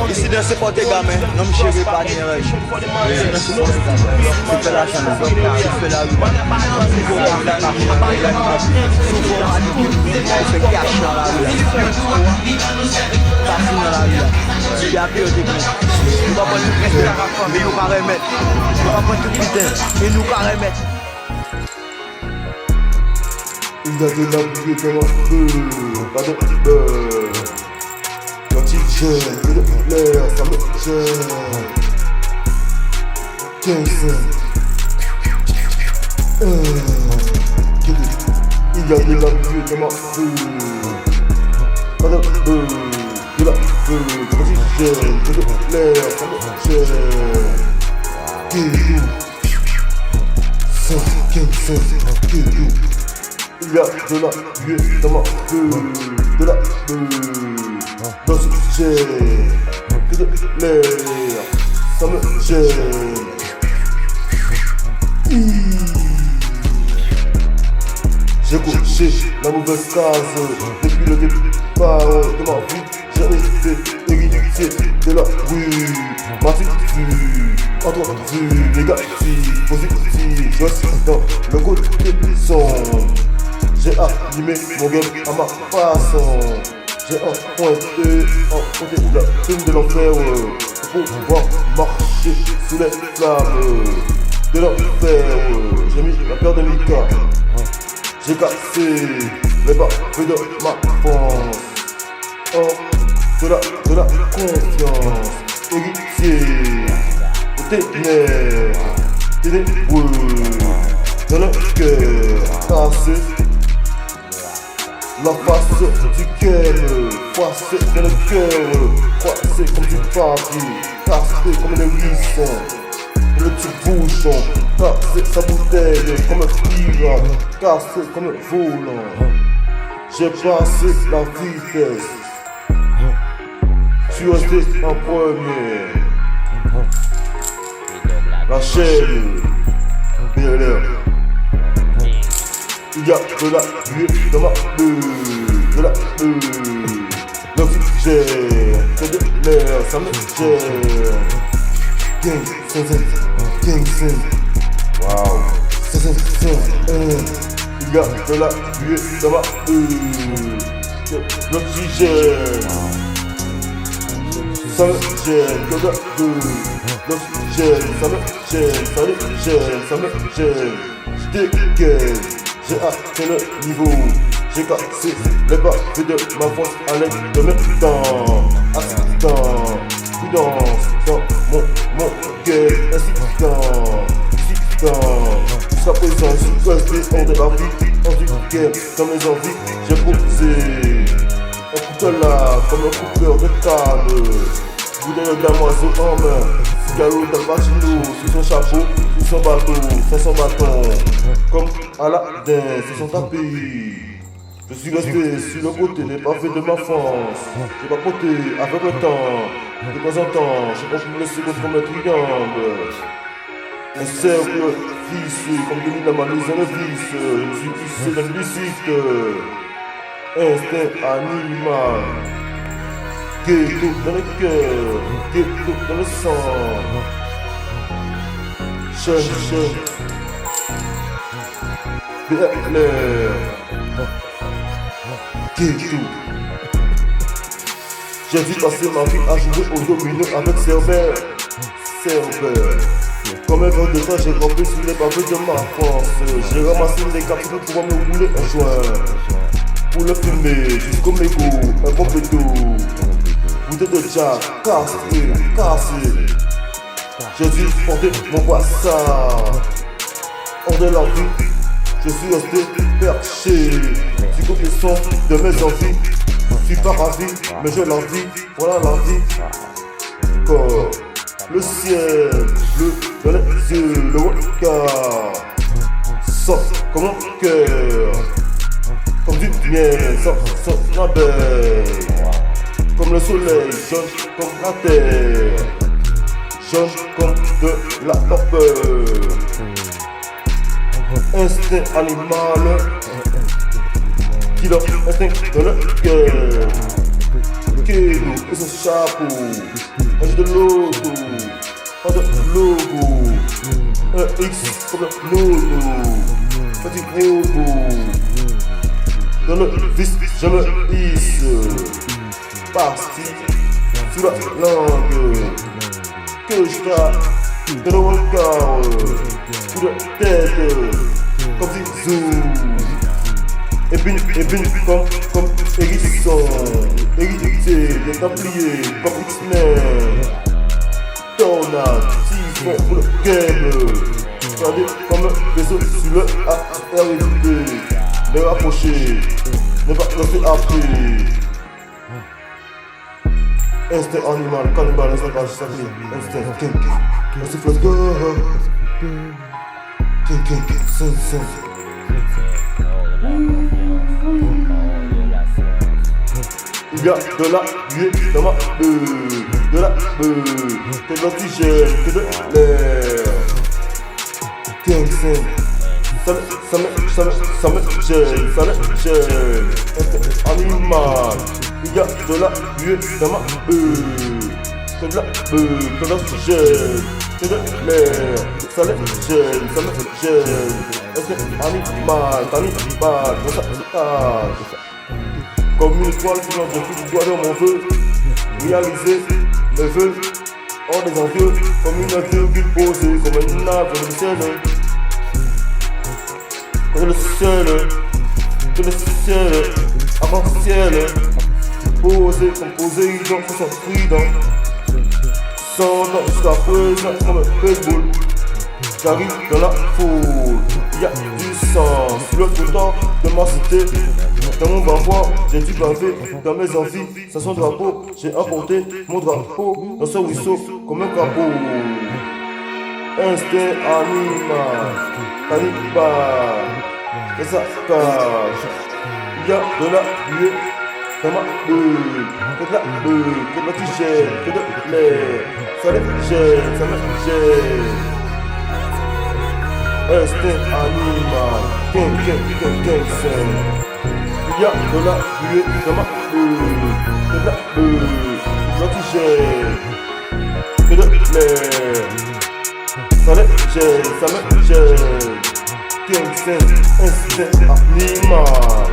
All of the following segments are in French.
Ici dans ce côté gamin, non me chérie pas ni rien. Ici dans ce côté gamin, tu fais la chaîne, tu fais la rue. Tu faut prendre la marche, tu fais cash dans la rue. Passer dans la rue. Tu as pire technique. Nous va prendre tout reste la femme et nous pas remettre. Nous va prendre tout putain et nous pas remettre. Il a de la pluie dans ma rue, pas de beurre. Quand il gêne, et de l'air, ça me gêne. 15 il y a de la pluie dans ma rue, pas de beurre. De la pluie, quand il gêne, et de l'air, ça me gêne. 15 il y a de la pluie dans ma rue, de la pluie dans ce gène, que de l'air, ça me gêne. J'ai couché la mauvaise case depuis le départ de ma vie. J'ai été héritier de la rue, m'attitude, entendu, négatif, positif. Je reste dans le côté sombre. J'ai animé mon game à ma façon. J'ai emprunté la plume de l'enfer pour pouvoir marcher sous les flammes de l'enfer. J'ai mis la paire de Mika. J'ai cassé les barbes de ma France. Oh, de la confiance. Héritier de ténébreux dans le cœur cassé. La face du cœur, froissée dans le cœur, froissée comme du papier, cassée comme une hérisson, le petit bouchon, cassé sa bouteille comme un pirate, cassé comme un volant. J'ai passé la vitesse, je suis resté en premier. La chaîne, bien l'air. Il y a de la pluie dans ma rue, de la pluie, l'oxygène, c'est de l'air, ça me gêne. Gang, wow, il y a de la pluie dans ma rue, l'oxygène, ça me gêne, de la pluie, l'oxygène, ça me gêne, ça me gêne, je dégaine. J'ai atteint le niveau, j'ai cassé les barbes de ma voix à l'aide de mes temps. Assistant, prudence dans mon cœur, insistant. Jusqu'à présent, je suis resté hors de la vie, hors du cœur, dans mes envies. J'ai posé un couteau là, comme un coupeur de canne. Boudet de damoiseau en main, Gallo d'Albacino, sous son chapeau, sous son bateau, sans son bâton. Comme Aladdin, sur son tapis. Je suis resté sur le côté des pavés de ma France. J'ai papoté avec le temps. De temps en temps, j'ai compris le second comme un triangle. Un cercle vissé, comme Denis la manise dans le vice. Je me suis tissé dans le licite. Instinct animal. Ghetto dans le cœur, ghetto dans le sang. Cherche. L'air, ghetto. J'ai vu passer ma vie à jouer au domino avec serveur. Comme un verre de temps, j'ai grimpé sur les pavés de ma France. J'ai ramassé les capsules pour pouvoir me rouler un joint. Pour le filmer jusqu'au mégot, un bon péto. Bouteille de jack, cassé. J'ai dû porter mon poisson. Hors de la vie. Je suis resté perché, du coup le son de mes envies. Je suis pas ravi, mais je l'envie, voilà la vie. Comme le ciel bleu dans les yeux, le regard sort comme mon cœur, comme du miel, sort l'abeille. Comme le soleil, jaune comme la terre, jaune comme de la vapeur. Instinct animal, killer instinct dans le cœur. Kilo et son chapeau, un jeu de loto, pas de logo, un X comme le nono, petit néogo. Dans le vice, je me hisse, parti sous la langue, que je tape, que le regard, coup de tête, comme Zizou. Épine comme hérisson, hérité des Templiers, comme X-Men. Tornade, siphon pour le game. Regardez comme un vaisseau sur le ARD. Ne rapprocher, ne pas rester après. Instinct animal, cannibal, instinct sacré, instinct king. Let's go. King, sin. Il y a de la buée dans ma bulle, de la bulle, que de l'oxygène, que de l'air. King Sin, ça me gêne, instinct animal. Il y a de la buée dans ma bulle, que de la bulle, que de l'oxygène, que de l'air. Ça me gêne, instinct animal, cannibale, dans sa cage. Comme une étoile qui lance depuis du doigt de mon vœu, réaliser mes vœux hors des envieux, comme une virgule posée, comme un arbre dans le ciel. Comme le ciel, avant-ciel, posé comme Poséidon, comme son trident, sans nom jusqu'à présent comme un pitbull. J'arrive dans la foule, il y a du sang sur le trottoir de ma cité. Dans mon bavoir, j'ai dû baver dans mes envies, sans son drapeau, j'ai apporté mon drapeau dans ce ruisseau comme un crapaud. Instinct animal, cannibale, et ça cache. Il y a de la buée dans ma bulle, que de la bulle, que de l'oxygène, que de l'air. Ça me gêne. Instinct animal, king, sin. Il y a de la buée dans ma bulle, que de la bulle, l'oxygène, que de l'air. Ça me gêne. King Sin, instinct animal.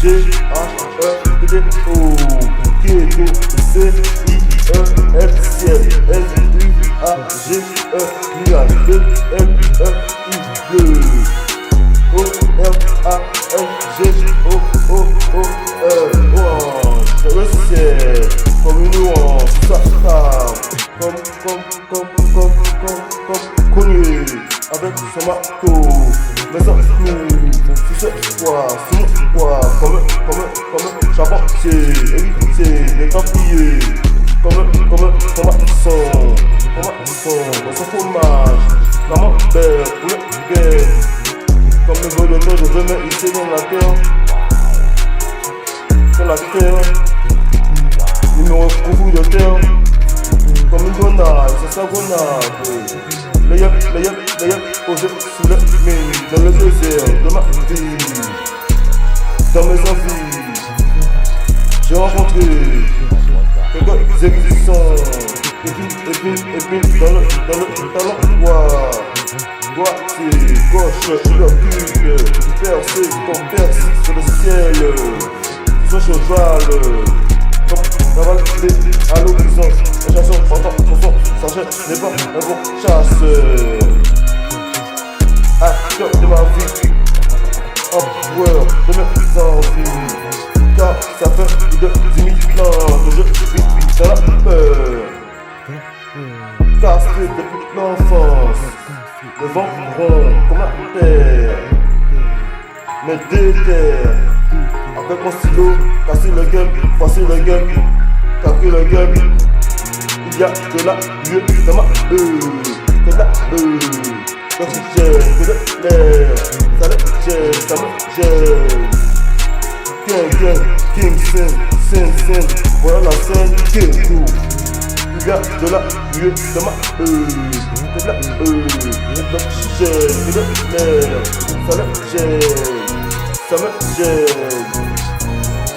G-H-E-T-O, Keto, C-I-E-L, ciel, L-U-A-G-E, nuage, B-L-E-U, bleu. O-R-A-N-G-O-O-O-E, orange, le ciel, comme une orange, ça tape, comme cogné, avec son marteau, mais ça sur ce poids, sur mon poids, comme un charpentier, héritier, des Templiers, comme un maçon, dans son fromage, camembert, pour le game. Comme le volontaire, je veux me hisser dans la terre, numéro couvert de terre, comme une grenade, c'est sa grenade. Les yep, posés sous le mine, dans le désert de ma vie, dans mes envies. J'ai rencontré quelques éruditions, épines dans le talon droit. Droitier, gauche, leur cul, percé comme percé sur le ciel. Son cheval, comme cavalé à l'horizon. Un chasseur entend son sachet n'est pas un bon chasseur. Acteur de ma vie, empereur de mes envies. Car ça fait plus de 10 000 ans que je vis dans la peur. Castré depuis l'enfance, le vent rond comme la terre, me déterre. Avec mon stylo, casser le game, passer le game, calquer le game. Il y a de la buée dans ma bulle, que de la bulle, l'oxygène, que de l'air. Ça me gêne. King Sin, voilà la scène qui est tout. Il y a de la buée dans ma bulle, que de la bulle, l'oxygène, que de l'air. Ça me gêne. ça me gêne.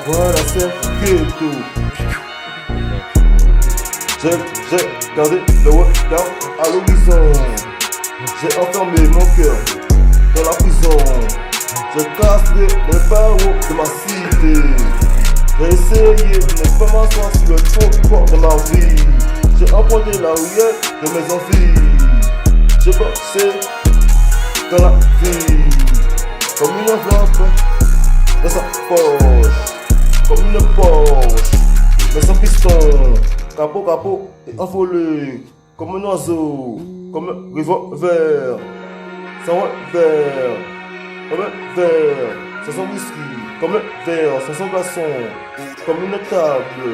Voilà, c'est ghetto. J'ai gardé le regard à l'horizon. J'ai enfermé mon cœur dans la prison. J'ai cassé les barreaux de ma cité. J'ai essayé de ne pas m'asseoir sur le trottoir de ma vie. J'ai emprunté la ruelle de mes envies. J'ai bossé dans la vie comme une enveloppe dans sa poche, comme une Porsche, mais sans piston, capot et envolé, comme un oiseau, comme un revolver, sans revers, comme un verre, sans son whisky, comme un verre, sans son glaçon, comme une table,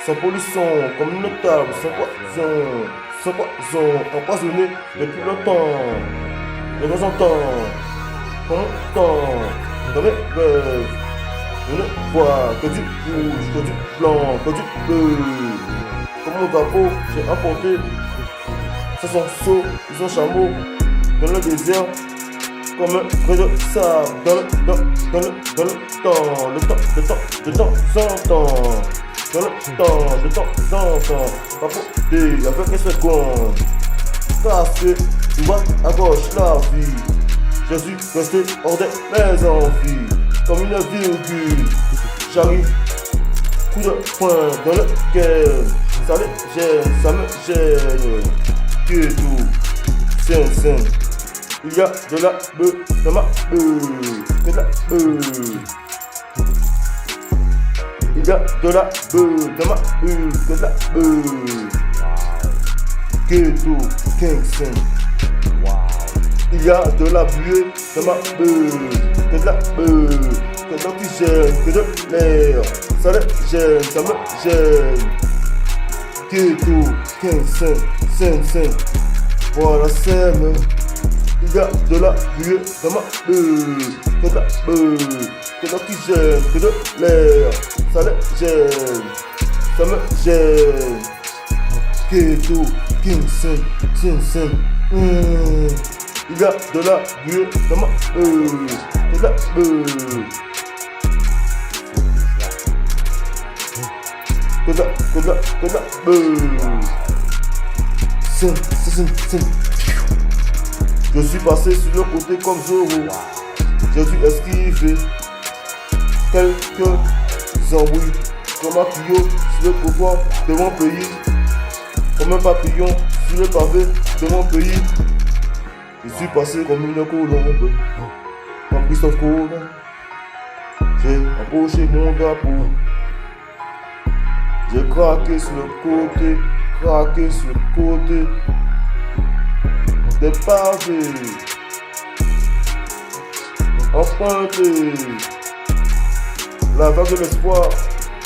sans pollution, comme une table, sans poison, empoisonné depuis longtemps, de temps en temps, dans mes rêves, je ne vois que du rouge, que du blanc, que du bleu. Comme mon drapeau, j'ai apporté sur son seau, sur son chameau, dans le désert, comme un grain de sable, dans le temps, de temps en temps, papoter avec un seconde, casser du bas à gauche la vie. Je suis resté hors de mes envies, comme une virgule. J'arrive, coup de poing dans le cœur. Ça me gêne. Que tout, c'est. Il y a de la beuh dans ma beuh, que de la beuh. Il y a de la beuh dans ma beuh, que de la beuh. Que tout, Kingston. Il y a de la buée dans ma beuh, que de la beuh, que de l'oxygène, que de l'air. Ça me gêne. Ghetto, Kingston, voilà scène. Il y a de la buée dans ma beuh, que de la beuh, que de l'oxygène, que de l'air. Ça me gêne. Ghetto, Kingston. Il y a de la buée dans ma beuh, de la beuh. Que de la beuh. Je suis passé sur le côté comme Zorro. J'ai dû esquiver quelques embrouilles comme un tuyau sur le trottoir de mon pays. Comme un papillon sur le pavé de mon pays. Je suis passé comme une colombe, comme Christophe Colomb. J'ai empoché mon drapeau. J'ai craqué sur le côté des pavés. Emprunté la vague de l'espoir,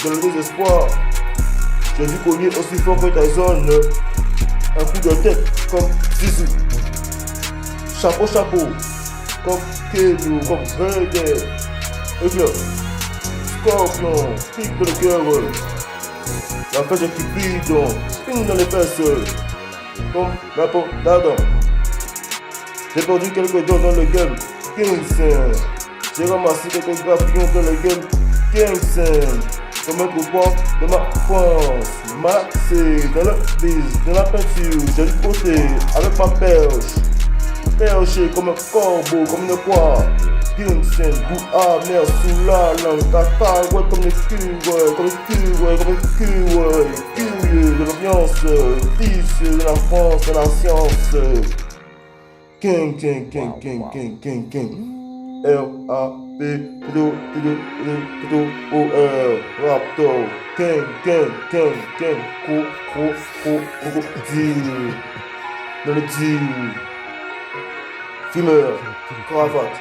de le désespoir. J'ai dû cogner aussi fort que Tyson. Un coup de tête comme Zizou. Chapeau, comme Keno, comme Reggae, Éclair, Scorpion, pique dans le cœur, la flèche qui brille donc, ping dans les fesses, comme la peau d'Adam. J'ai perdu quelques dents dans le game, Kingston. J'ai ramassé quelques grappillons dans le game, Kingston. Comme un trottoir de ma France, malaxé dans le bise, dans la peinture, j'ai du côté avec ma perche. Perché comme un corbeau, comme une poire. Kingston, goût amer sous la langue. Cacahuète comme les curieux de l'ambiance, vicieux de la France, de la science. King. R-A-P, O-R, Raptor. King, deal. Dans le deal. Fumeur, cravate.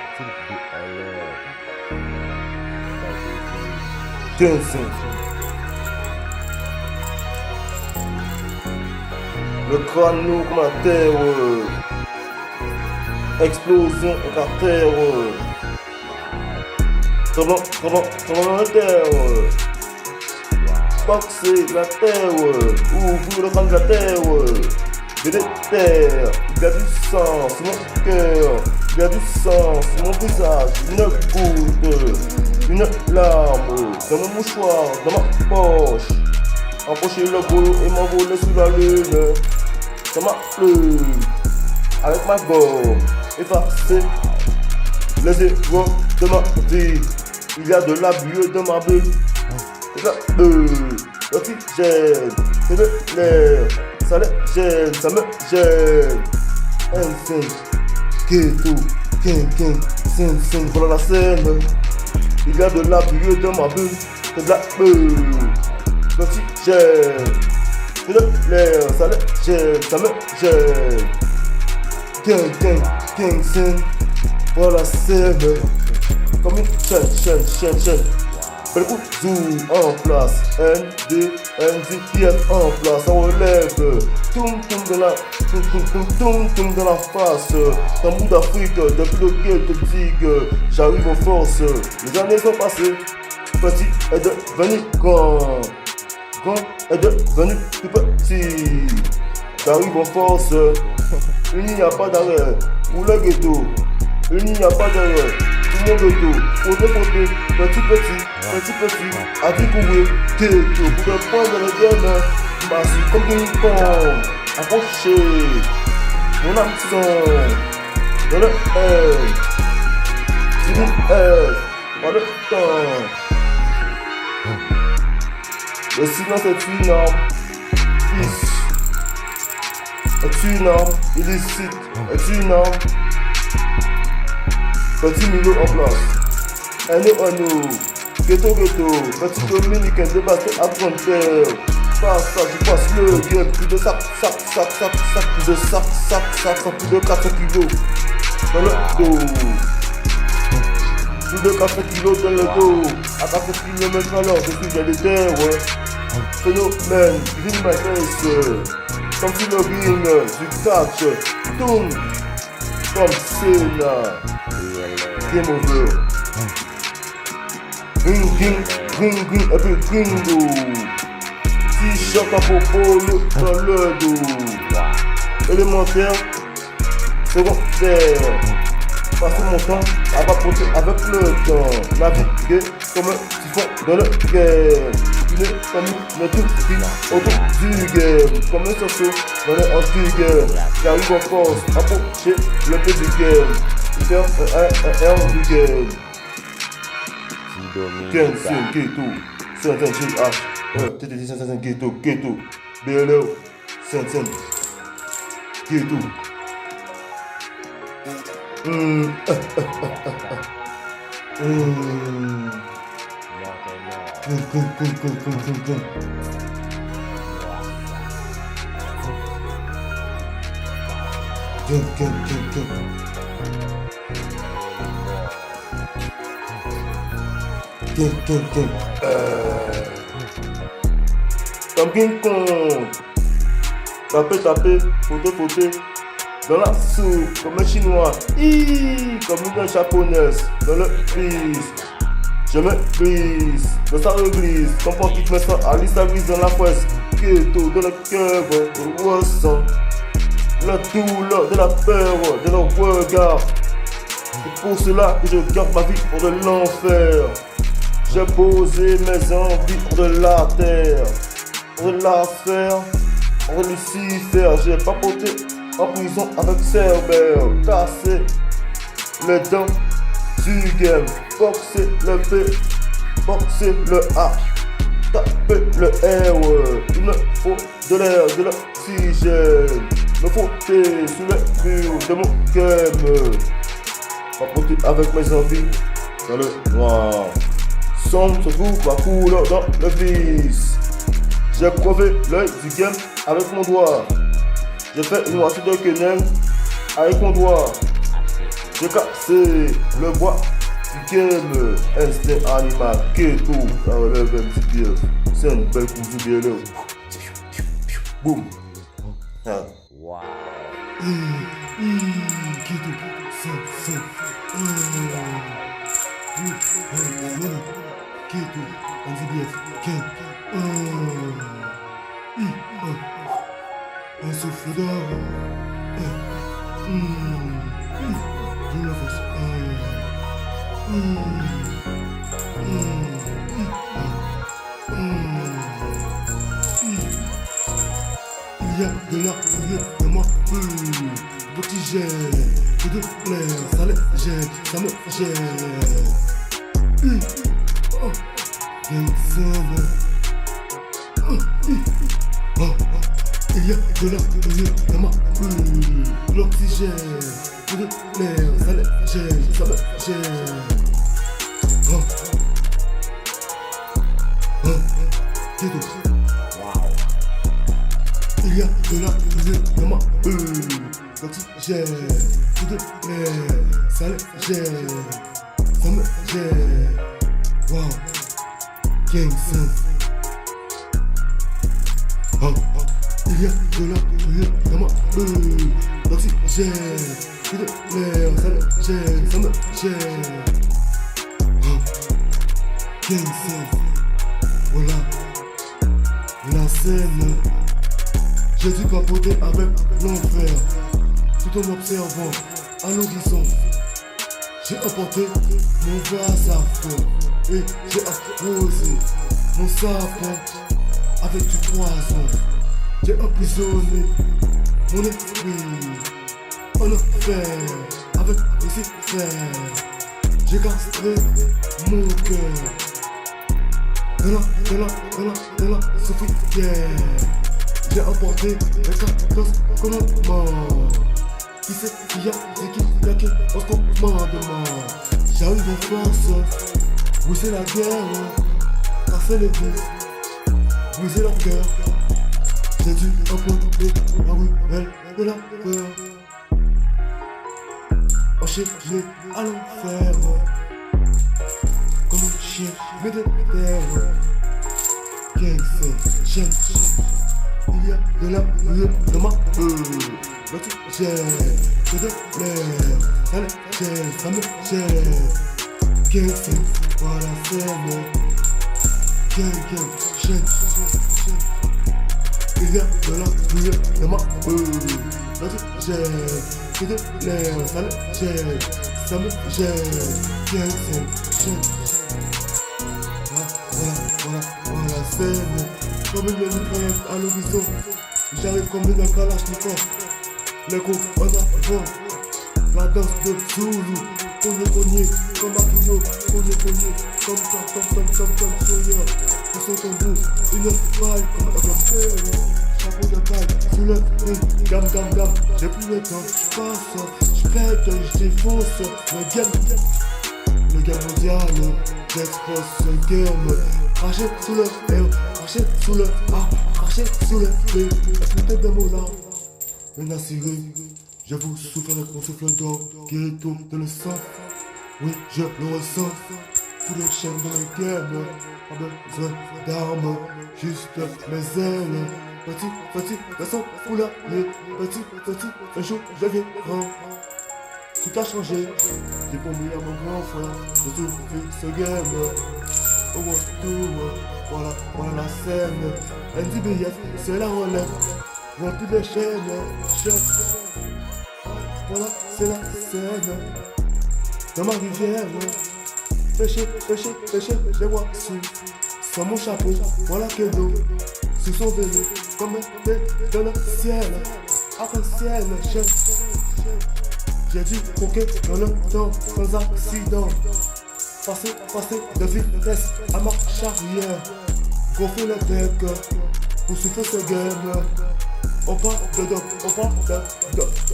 Kingston. Le crâne lourd comme la terre. Explosion et la terre. Tremblement de terre. Boxer la terre. Ouvrir le crâne de la terre. J'ai des terres, il y a du sang sur mon cœur. il y a du sang sur mon visage, une goutte, une larme, dans mon mouchoir, dans ma poche. Empocher le boulot et m'envoler sous la lune. Ça m'a plu, avec ma gomme, effacer les zéros de ma vie. Il y a de la buée dans ma bulle. Et la l'oxygène, c'est de l'air. Ça les gêne, ça me gêne. N5, Keto, King, Sin, voilà la scène. Il y a de la buée dans ma bulle. C'est de la bulle. L'oxygène, c'est de l'air. Ça les gêne, ça me gêne. King, Sin, voilà la scène. Comme une chaîne. Bel coup zoom en place, ND, NZPF en place, on relève, toum dans la face, tambour d'Afrique, depuis lequel te digue, j'arrive en force, les années sont passées, petit est devenu grand est devenu tout petit, j'arrive en force, il n'y a pas d'arrêt, pour le ghetto, il n'y a pas d'arrêt. Tout le monde petit, à vie courir, Keto, pour le point de la gamme, massif comme une pompe, approché, mon hameçon, dans le air, sur une air, pas le temps. Le silence est une arme, fils, est une arme, illicite, est une arme. Petit milieu en place, anneau, ghetto, petit dominicain de basket à frontière. Passe ça, je passe le game, plus de sac, plus de sac, plus de 400 kilos dans le dos. Plus de 400 kilos dans le dos, à 400 km à l'heure, je suis délétère, ouais. Phénomène, in my face, comme sur le ring, du catch, tourne, comme Senna. Game over. Ring, et puis gringo. T-shirt à popo, dans le dos. Élémentaire, secondaire. Passer mon temps à papoter avec le temps. Naviguer comme un typhon dans le game. Filer comme une tout petit autour du game. Comme un sorcier dans les hanches du game. J'arrive en force, approcher le peu du game. Faire un R du game. Kensin, Keto, Saint-H, TTT Saint-Saint, Keto, BLO, Saint-Saint, Keto. Comme King Kong, taper, fauter, dans la soupe, comme un chinois, comme une japonaise, dans le brise, je me brise, dans sa réglisse, comme pour qui met ça, Alice la brise dans la presse, Keto, dans le cœur, ressent, la douleur de la peur, de leur regard, c'est pour cela que je garde ma vie pour de l'enfer. J'ai posé mes envies pour de la terre, pour de l'affaire, pour de Lucifer. J'ai papoté en prison avec Cerbère, cassé les dents du game, boxer le P, boxer le A, taper le R. Il me faut de l'air, de l'oxygène, me frotter sous les murs de mon game, papoter avec mes envies dans le noir. Sombre se trouve ma couleur dans le vice. J'ai crevé l'œil du game avec mon doigt. J'ai fait une moitié de quenelle avec mon doigt. J'ai cassé le bois du game. Instinct animal, Keto, la relève un petit pied. C'est une belle coupe du bien. Boum. Wow. Keto, c'est. Keto, NZBF, Ken, un souffle d'or, je me Il y a de l'air dans moi, d'oxygène, et de l'air, ça me gêne, ça me gêne. Gang Sam. Il y a de l'air dans ma bulle, l'oxygène, et de l'air, ça me gêne, ça me gêne. Il y a de la dans ma bulle, l'oxygène, tout de l'air, ça me gêne, ça me gêne. Wow, Gang Sam. Il y a de la dans ma bulle, l'oxygène, tout de l'air, ça me gêne, ça me gêne. Gang Sam. Voilà la scène. J'ai dû papoter avec l'enfer, tout en observant à l'horizon. J'ai emporté mon vase à feu et j'ai arrosé mon sapin avec du poison. J'ai emprisonné mon esprit en enfer avec Lucifer. J'ai castré mon cœur de la soufrière. J'ai emporté les 14 commandements. Qui c'est qui a, c'est qui a qui au commandement. J'arrive en force, briser la guerre, casser les vies, briser leur cœur. J'ai dû emporter la ruelle de la peur, enchaîner à l'enfer, comme un chien mais de terre. Gang Sam. Il y a de la bulle dans ma bulle, l'oxygène, que de l'air, ça me gêne, ça me gêne. Gang Sam, voilà c'est moi. Gang, gêne. Il y a de la bulle dans ma bulle, l'oxygène, que de l'air, ça me gêne, ça me gêne. Gang Sam, gêne. Voilà scène, comme une mitraillette à l'horizon. J'arrive comme une kalachnikov, les coups en avant. La danse de Zulu, cogné, comme Akino, cogné, comme Soya. Pour son tambour, une faille comme un gambe, chapeau de paille, sous le nez, gamme, j'ai plus le temps, j'passe, j'pète, j'défonce, le game mondial, j'expose ce game. Craché sous le R, craché sous le A, craché sous le B. La putain de mots là, une assurée. Je vous souffle avec mon souffle d'or qui retourne dans le sang. Oui, je le ressens. Tous les chaînes de la game, pas besoin d'armes, juste mes ailes. Petit, garçon poulailler, petit, un jour je viens grand. Tout a changé, j'ai promis à mon grand frère de tout faire ce game. Au retour, voilà la scène. NDBF, c'est la relève, remplie de chaînes, voilà, c'est la scène. Dans ma rivière, pêcher, les poissons. Sans mon chapeau, voilà que l'eau, sous son vélo, comme un thé dans le ciel. Arc-en-ciel, j'ai dû croquer dans le temps, sans accident. Passer de vitesse à marche arrière. Gonfler le bec pour souffler ce game. On parle de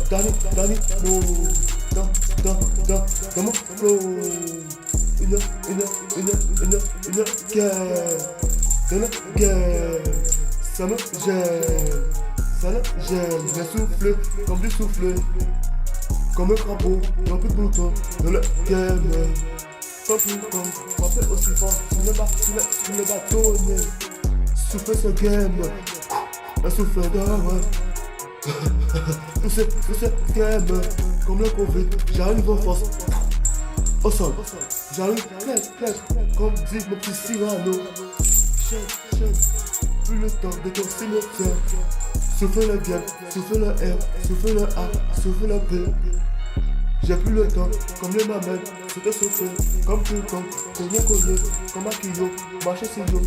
Danny Mo. Dans mon flow. Une guerre. De la guerre. Ça me gêne. J'ai soufflé comme du soufflé. Comme un crapaud, non plus de bouton. De la game. Sans plus comme, frapper aussi fort sur le bâtonnet. Souffler ce game, un souffle d'or. Tout ce game, comme le Covid, j'arrive en force. Au sol, j'arrive clair, comme dit mon petit Cyrano. Plus le temps de ton cimetière. Souffle le game, souffle le R, souffle le A, souffle le P. J'ai plus le temps, comme les mamelles, sauter, sauter, comme tout comme, cogner, comme Akio, marcher sur l'eau,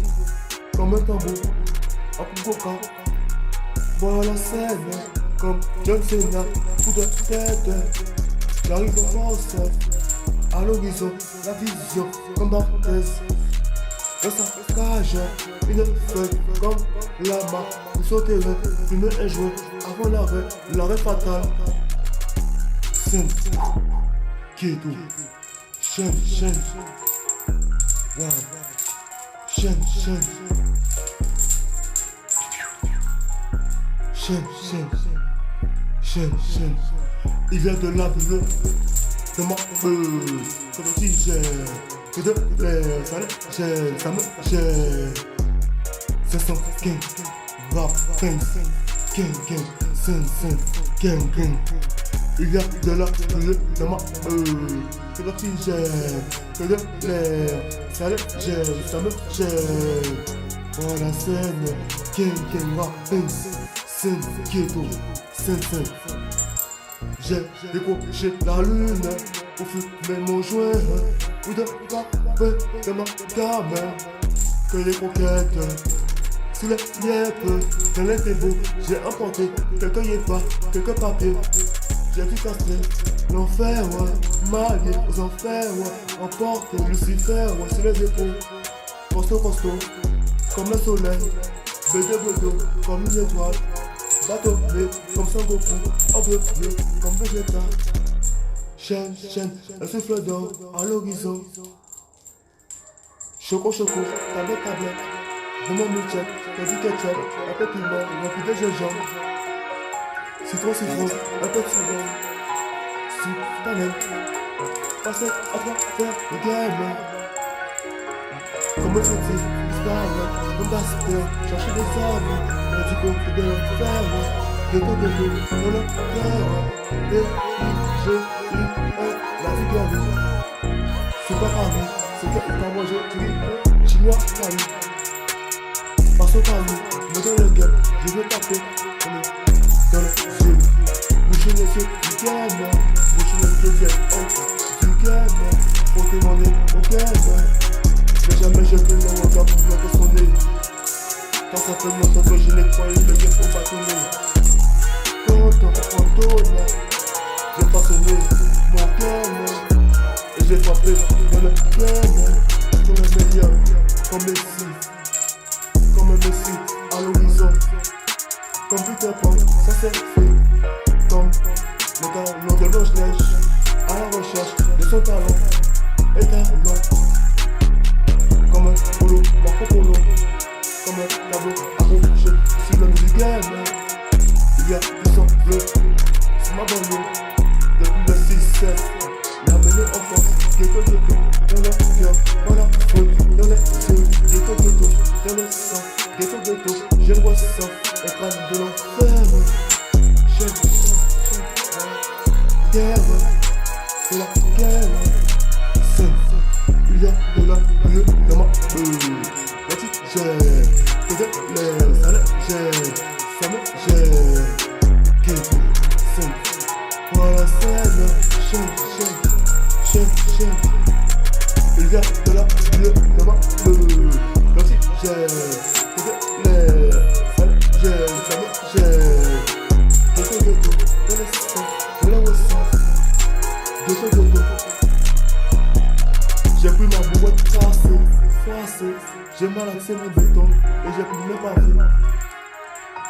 comme un tambour, un poucoca. Voilà la scène, comme John Cena, coup de tête, j'arrive en force, à l'horizon, la vision, comme Barthez. Dans sa cage, une feuille comme la main, pour sauter, une est jouée avant l'arrêt fatal. Scène, qui est tout, chaîne, wow, chaîne, il vient de la bleue, de ma comme si j'ai que de l'air, ça me gêne. C'est son king, rap, king, gang. Il y a de la bleue de ma que d'oxygène, que de l'air, ça me gêne. Voilà scène, king, rap, scène, ghetto, scène. J'ai décroché la lune pour fumer mon joint ou de café de ma gamme que les coquettes sous les lièvres. Dans les beau, j'ai emporté quelques yépas, quelques papiers. J'ai tout cassé, l'enfer, ouais, marié aux enfers, ouais, emporte Lucifer, ouais, sur les épaules. Costaud, comme le soleil, bédo, comme une étoile. Bâtonné, comme Son Goku, aveuglé, comme Vegeta. Chaîne, un souffle d'or à l'horizon. Choco, tablette, de mon milkshake, t'as du ketchup, un peu de piment, rempli de gingembre. Citron, un peu de citron. Soupe, panel, passer à travers le game. Comme un sorti, disparaître, comme Bastien, chercher des amis. Du côté de l'enfer, de ton bébé, dans le cœur, D-I-G-I-E, la vie guérie. C'est pas Paris, c'est que t'as mangé, tu dis, chinois, Paris. Passe au Paris, me donne le guet, je veux taper, dans les yeux. Boucher les yeux, du game, boucher les yeux, du game, frotter mon nez, au game. Mais jamais je fais le regard pour mettre son nez. Quand ça fait longtemps que je nettoie le guet au bâtonnet. Quand j'ai façonné mon cœur et j'ai frappé dans le cœur comme un meilleur, comme un Messi à l'horizon. Comme Peter Pan, ça s'est fait comme le talent de Blanche-Neige à la recherche de son talent et talent. Comme un polo, Marco Polo. Comme un tableau accroché sur le minigame. Il y a du sang bleu sur ma banlieue. Depuis le 6-7, la menée en force. Ghetto, dans le cœur, dans la foule, dans les yeux. Ghetto, dans le sang. Ghetto, je le ressens. Écran de l'enfer. Guerre, c'est la guerre. Il y a de la bleue dans ma l'oxygène, que de l'air, ça me gêne. Ghetto, scène, voilà scène, chaîne. Il y a de la bleue dans ma l'oxygène, que de l'air, ça me gêne. Ghetto, dans le sang, je le ressens. Ghetto. J'ai pris ma bouette froissée, j'ai malaxé mon béton et j'ai pris mes pavés.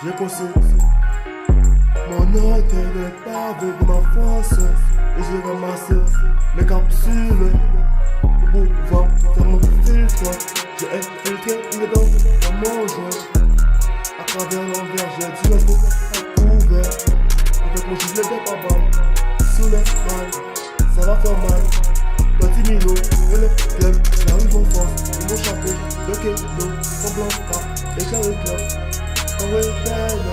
J'ai cassé mon hôtel de pavés de ma force et j'ai ramassé mes capsules pour pouvoir faire mon filtre. J'ai infiltré une dent dans mon joint. À travers l'envers, j'ai dû rester à couvert avec mon gilet de papa sous le crâne. Ça va faire mal. Petit Milo, et le club, j'arrive en force, mon chapeau, le kilo, en blanc, et carré club, en week-end.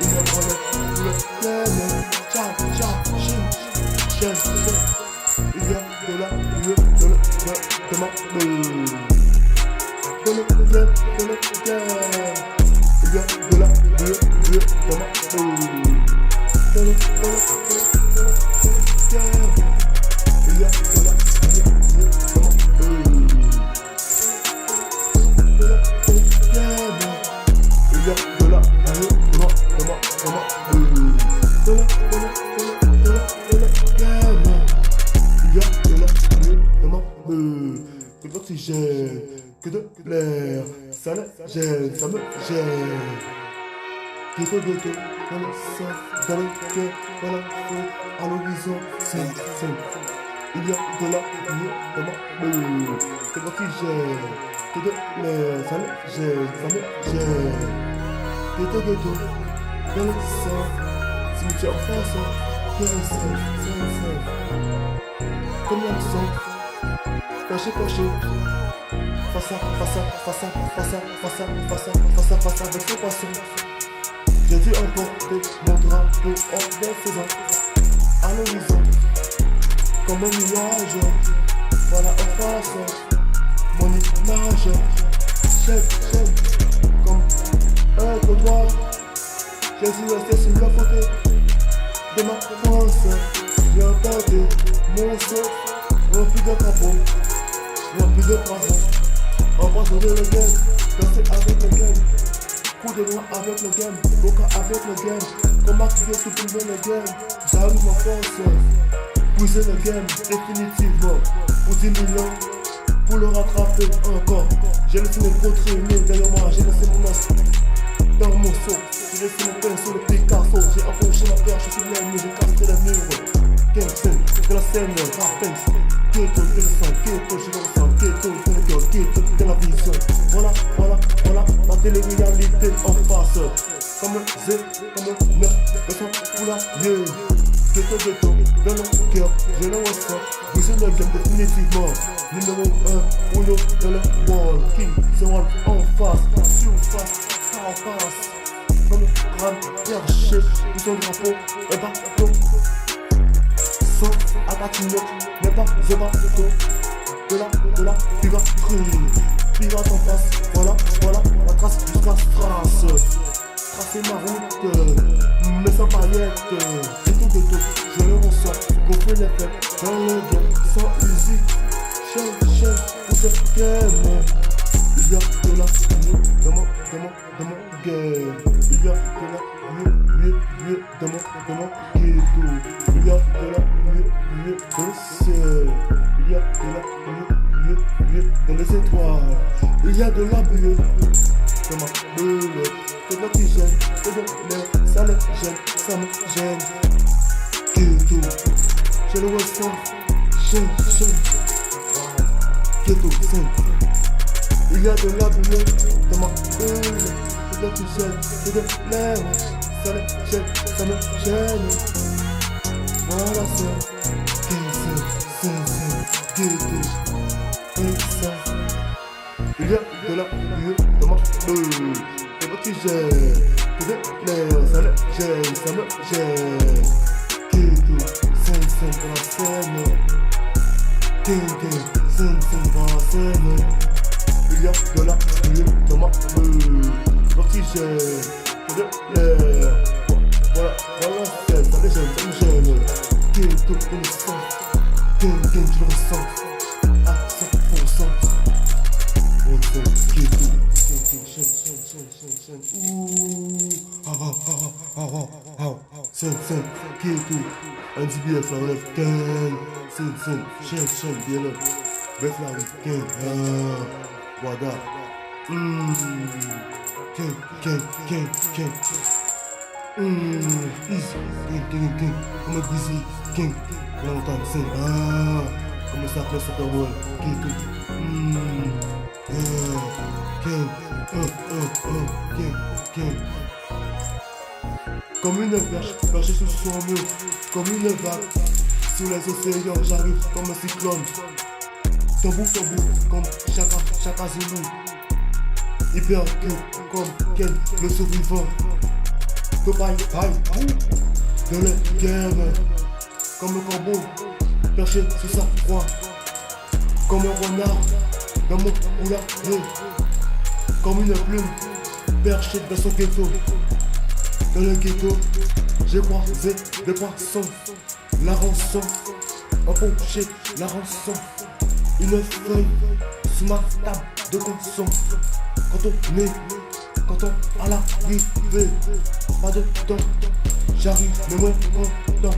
Il me prend le plein, ciao, chaîne. Il y a de la bleue, de ma bleue. De le guet. Il y a de la bleue, de ma bleue. De le guet. que de l'oxygène, que de l'air, ça le gêne, ça me gêne. Ghetto, ghetto, dans le sang, dans le cœur, dans la foule, à l'horizon, c'est. Il y a de la vie dans ma bulle, que de l'oxygène, que de l'air, ça me gêne, ça me gêne. Ghetto, ghetto, dans le sang, cimetière en face, 15, 5, comme l'absent, caché, caché, face à face avec ses passants. J'ai dû emporter mon drapeau en défaisant à l'horizon, comme un nuage, voilà en face, mon image, j'aime, comme un trottoir, j'ai dû rester sur le côté de ma France, j'ai entendu mon son, rempli de carbone, rempli de poison, embrassé de le game, danser avec le game. Coup de loin avec le game, Boca avec le game, comment tu veux tout le game, j'arrive en force, pousser le game définitivement, pour 10 000 ans, pour le rattraper encore, j'ai laissé mes gros traîner derrière moi, j'ai laissé mon os dans mon seau, j'ai laissé mon pain sur le Picasso, j'ai approché ma perche sur l'ennemi, j'ai cassé les murs, Kempsen, de la scène, Rapens, Keto, de le sang, Keto, je le ressens, Keto, de le cœur, Keto, de la vision, voilà, la télé-réalité en face, comme un Z, comme un 9, de son poulailler, Keto, Keto, de le cœur, je le ressens, vous êtes le game définitivement, numéro 1, Uno, de le wall, King, c'est one en face, surface, en face, comme un crâne perché, où son drapeau est bateau. À patiner, mais pas de bateau. De la piraterie, pirate en face, voilà, la trace jusqu'à Strasse. Tracer ma route, mais sans paillettes. Et tout, je le ressens, qu'on fait les fêtes dans le game, sans musique. Chaîne, pour ce game. Il y a de la mieux dans mon game. Il y a de la mieux dans mon ghetto. Il y a de la mieux dans le ciel. Il y a de la mieux dans les étoiles. Il y a de la mieux dans ma bulle. Que de l'oxygène, que de l'air, ça le gêne, ça me gêne. Ghetto, je le ressens, gêne. Ghetto, c'est. Il y a de la bulle dans ma bulle. Que de l'oxygène, que de l'air, ça le gêne, ça me gêne. Voilà ça, ghetto, ça. Il y a de la bulle dans ma bulle. Que de l'oxygène, que de l'air, ça le gêne, ça me gêne. Ghetto, c'est dans la scène. C'est dans la scène. Il y a de la bulle dans ma bulle. L'oxygène, que de l'air. Voilà, ça me gêne. Ghetto, dans le sang. Tu le ressens à 100%. On fait ghetto. Chaîne. Ouh. Scène. Ghetto. Un DBF, la relève. Gang. Chaîne, bien là. Bref, la week-end. Wada. Gang. Easy. Gang. Comme un busy. Gang. Longtemps, c'est. Comme ça fait cette rôle. Ghetto. Gang. Comme une perche, perchée sous son mur. Comme une vague. Sous les océans, j'arrive comme un cyclone. Tambour, comme Chaka Zulu. Hyper cute, comme Ken, le survivant. Topaille, de la game. Comme un corbeau, perché sous sa proie. Comme un renard, dans mon poulailler. Comme une plume, perchée dans son ghetto. Dans le ghetto, j'ai croisé des poissons. La rançon, empoché, la rançon. Une feuille sous ma table de consomme. Quand on à l'arrivée, pas de temps. J'arrive, mais moins content.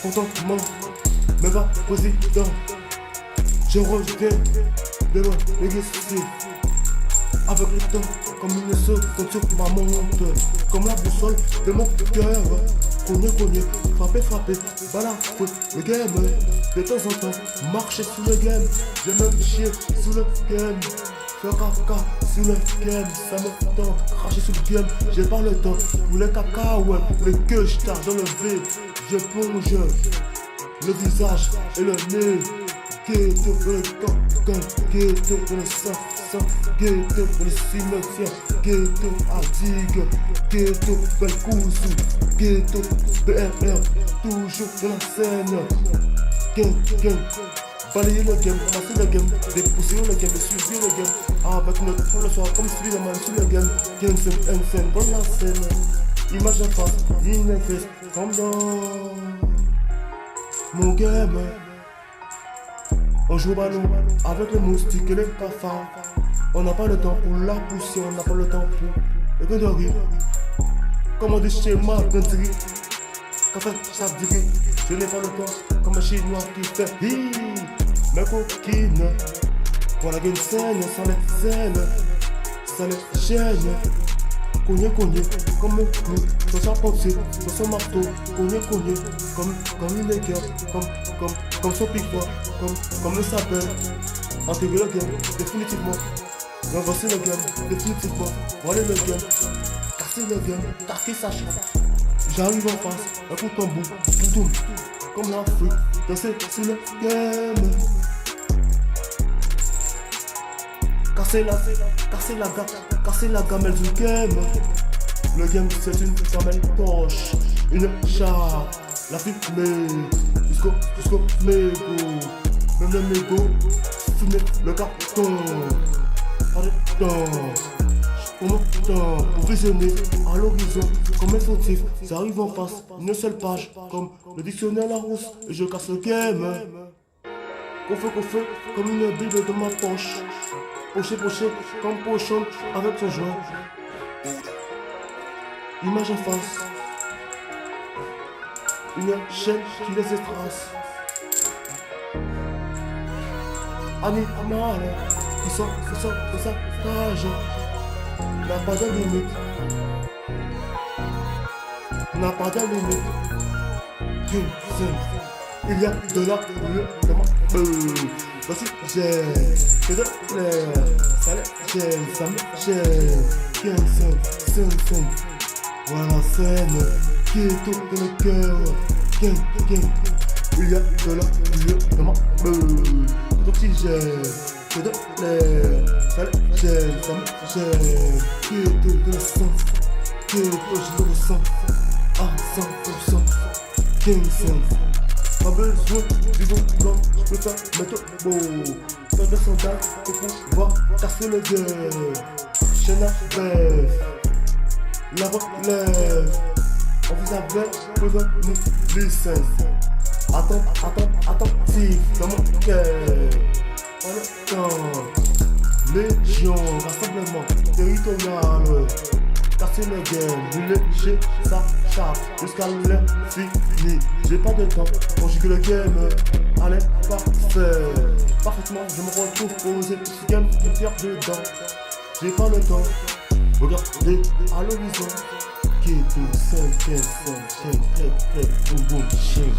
Contentement, mais pas président. Je reviens de loin, négatif. Avec le temps, comme une seconde sur ma montre, comme la boussole de mon cœur. Cogner, frapper, balafouer le game. De temps en temps, marcher sous le game. J'aime même chier sous le game. Faire caca sous le game, ça me tente. Cracher sous le game, j'ai pas le temps. Pour les cacahuètes, les queues, je charge dans le vide. Je plonge le visage et le nez. Ghetto dans le cancan, ghetto dans le sang, ghetto dans le cimetière, ghetto à digue, ghetto Belkousou, ghetto BRR, toujours dans la scène. Gang, balayer le game, ramasser le game, dépousser le game, suivre le game, avec notre pour le soir comme Spiderman sur le game, scène dans la scène, image en face, ineffice, comme dans mon game. On joue au ballon avec les moustiques et les cafards. On n'a pas le temps pour la poussière, on n'a pas le temps pour les conneries. Comme on dit chez moi, country, café, ça dirait. Je n'ai pas le temps, comme un chinois qui fait hi, mes coquines. Voilà une scène, ça les ailes, ça les gêne. Cogner, comme un clou, dans sa pensée, dans son marteau. Cogner, comme une équerre, comme son pic-bois, comme le sapin. Intégrer le game, définitivement. Renverser le game, définitivement. Voler le game, casser le game, casser sa chatte. J'arrive en face, un coup de tambour, tout comme l'Afrique, danser sur le game. Casser la gamelle du game. Le game c'est une gamelle poche, une char, la fumée, jusqu'au mégot. Même le mégot, fumer le carton. Pas de temps, pour visionner à l'horizon, comme un fautif, ça arrive en face, une seule page, comme le dictionnaire Larousse, et je casse le game. Confeu, comme une bible dans ma poche. Poché, comme pochon avec son joint. Image en face. Une chaîne qui laisse des traces. Animal qui sort de sa cage. N'a pas de limite. Il y a de la voici j'ai que de l'air, ça les gêne, ça me gêne. Scène, voilà scène, qui est tout dans le cœur. Gang, il y a de la dans ma d'oxygène, que de l'air, ça les gêne, ça me gêne. Qui est tout dans le sang, qui est tout je le ressens à 100%. Gang, pas besoin du bon blanc, je peux faire mettre beau. Faire des sandales pour pouvoir casser le gueule. Chaîne à rêve, la relève. On vous avait prévenu licence. Attentif dans mon cœur. En le temps, légion, rassemblement territorial. Casser le game, brûler chez sa chape jusqu'à l'infini. J'ai pas de temps, conjuguer le game, allez, parfait. Parfaitement, je me retrouve posé, ce game, je me perds dedans. J'ai pas le temps, regardez à l'horizon. Qui est tout, scène, boum, boum, chien.